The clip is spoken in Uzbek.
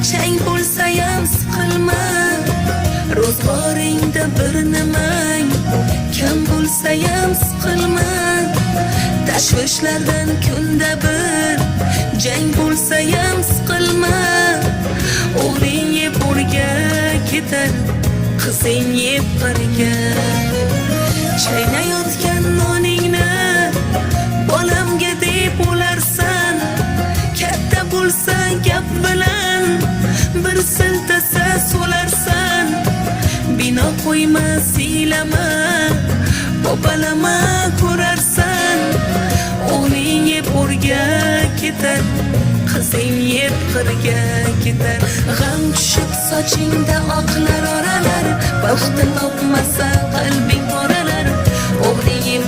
chang bo'lsayam siqilma, ro'zg'oringda bir nimang kam bo'lsayam siqilma, tashvishlardan kunda bir jang bo'lsayam siqilma, o'g'ling yeb o'rga ketar, qizing yeb birga. Chaynayotgan noningni bolamga deb o'larsan, katta bo'lsa gap bilan bir siltasa so'larsan. Bino qo'yma, siylama, bopalama ko'rarsan, o'g'ling yeb o'rga ketar, qizing yeb qirga ketar. G'am tushib sochingda oqlar oralar, baxti topmasa qalbing oralar, o'g'ling yeb